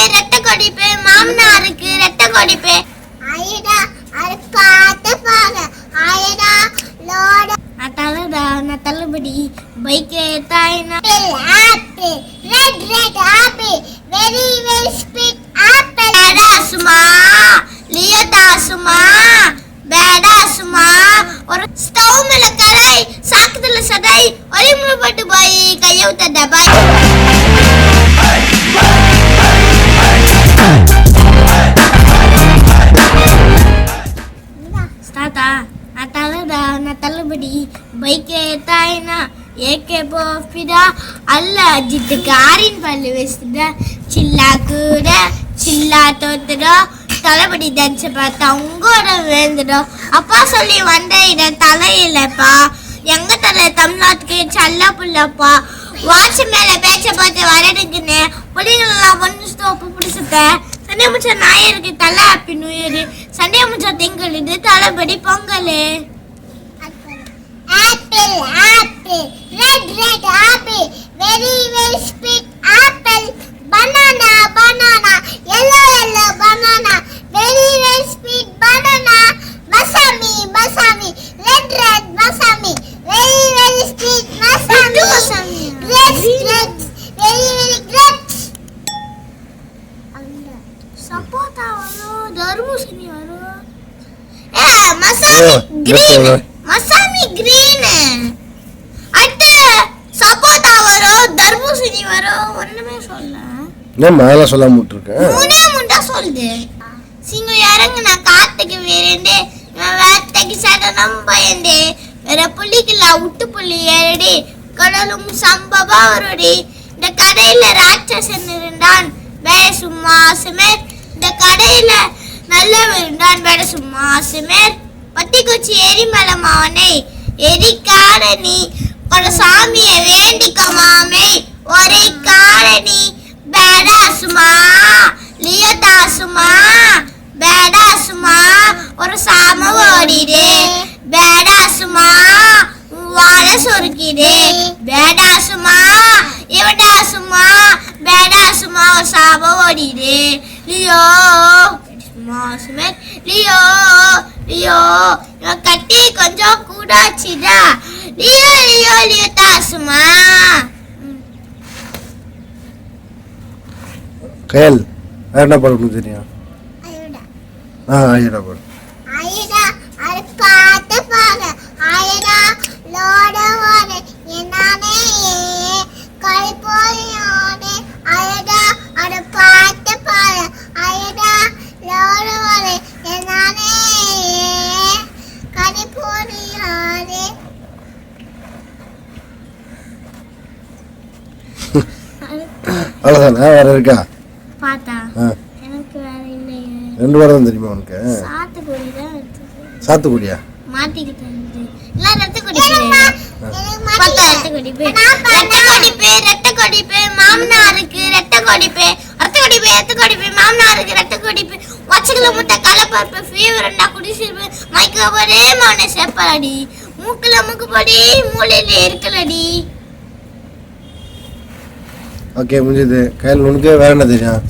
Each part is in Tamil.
ரெட்ட கொடிப்பு மாமனாருக்கு ரெட்ட கொடிப்பு ஐயடா அது பாத்து பாங்க ஐயடா லோட அத்தலடா நான் தள்ளுபடி பைக் ஏத்தாயினா apple red apple very sweet apple பேடாசுமா லியோதாசுமா பேடாசுமா ஒரு ஸ்டவ் மேல கடாய் சாக்குதுல சடாய் ஒரே முறை பட்டு போய் கைய ஊத்த டபாய் தாத்தா நான் தள்ளுபடி பைக் ஏத்தாயினா ஏகே போஃபிடா அல்ல அஜித்து காரின் பல்லு வேஸ்டுடா சில்லா கூட சில்லா தோத்துடா தலைபடி தச்சு பார்த்தா உங்களோட வேந்துடும் அப்பா சொல்லி வந்த இட தலையிலப்பா எங்க தலை தமிழ்நாட்டுக்கு சல்ல புள்ளப்பா வாட்ச் மேல பேச்ச பார்த்து வரடுக்குன்னு பிள்ளைங்களெல்லாம் ஒன்று ஸ்டோப்பு பிடிச்சிட்டேன் சண்டே முடிச்ச ஞாயிறுக்கு தலை ஹாப்பி நியூ இயர் சண்டே முடிச்ச திங்கள் இது தலைபடி Pongal apple apple red apple very sweet apple banana yellow banana very sweet banana basami red basami very sweet basami red very grapes sapota varo darmusini varo masami green atta sapota varo darmusini varo onnume solla நான் மேல சொல்லாம விட்டுருக்கேன் முண்டா சொல்லுது சிங்க இறங்க நான் காத்துக்கு வேறேண்டே நான் வேட்டைக்கு சடனம் பயந்தே வேற புள்ளிக்கல விட்டு புள்ளி ஏறடி கடலும் சம்பவா வருடி இந்த கடையில ராட்சசன் இருந்தான் வேற சும்மா சுமேர் இந்த கடையில நல்லவன் இருந்தான் வேற சும்மா சுமேர் பத்தி குச்சி எரிமலை மாவனை எரிக்காரணி ஒரு சாமியை வேண்டிக்க மாமே ஒரே காரணி பேடாசுமா லியோதாசுமா பேடாசுமா ஒரு சாம ஓடிடு பேடாசுமா வாழ சொருக்கிடு பேடாசுமா இவடாசுமா பேடாசுமா ஒரு சாம ஓடிடு லியோ லியோ இவன் கட்டி கொஞ்சம் கூடாச்சுடா லியோதாசுமா கையல் வேற என்ன பாடணும் தெரியும் ஐயடா பாடு ஐயடா அது பாத்து பாங்க ஐயடா லோட ஓட என்னானே கை போயானே ஐயடா அது பாத்து பாங்க ஐயடா லோட ஓட என்னானே கை போயானே அவ்வளோதானே வேற இருக்கா பாத்தா எனக்கு வேற இல்லையே ரெண்டு வாரம் தான் தெரியுமா உனக்கு சாத்துக்குடி தான் சாத்துக்குடியா மாட்டிக்கிட்டேன் இல்ல ரத்தக்குடி பாத்தா ரத்தக்குடி மாமனாருக்கு ரத்தக்குடி மாமனாருக்கு ரத்தக்குடி வச்சக்கல முட்டை கலப்பருப்பு ஃபீவர்ண்டா குடிச்சிருப்பு மைக்க ஒரே மௌன சேப்பலடி மூக்குல மூக்கு படி மூளையில இருக்கலடி ஓகே முடிஞ்சது கையில் உனக்கு வேற என்ன தெரியும்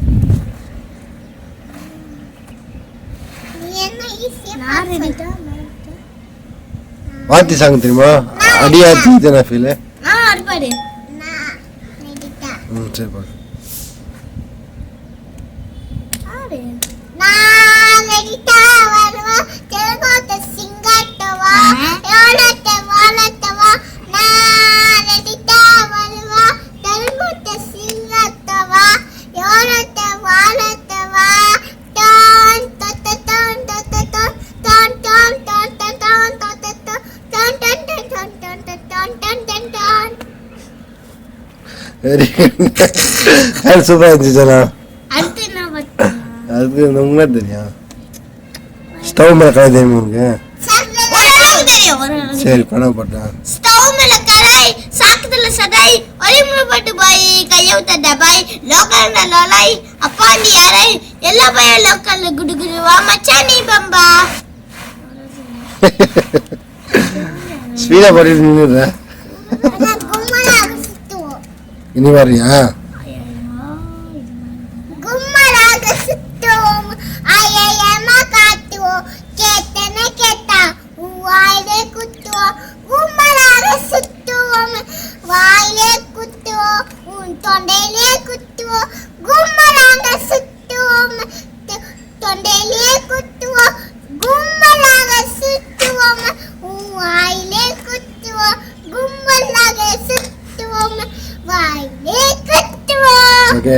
வாத்தி சாங் தெரியுமா அடியாத்தி தானே ஃபீல் அடிப்பாடு சரி பாடு வெரி குட் சூப்பராக இருந்துச்சுண்ணா அதுக்கு உண்மை தெரியும் ஸ்டவ் மேலே கடாய் தெரியுமா உனக்கு சரி பணம் போட்டேன் ஸ்டவ் மேல கடாய் சாக்குதுல சடாய் ஒரே முறை பட்டு போய் கைய ஊத்த டபாய் லோக்கல் லோலாய் அப்பாண்டி யாரை எல்லா பைய லோக்கல்ல குடுகுடுவா மச்சானி பம்பா ஸ்பீடா பாடிட்டு நின்னுற இனி வரியா தொண்டையிலே குத்துவோம் கும்மலாக சுத்துவோம் தொண்டையிலே குத்துவோம் கும்மலாக சுத்துவோம் வாயிலே குத்துவோம் கும்மலாக சுத்துவோம் வாயிலே குத்துவோம் ஓகே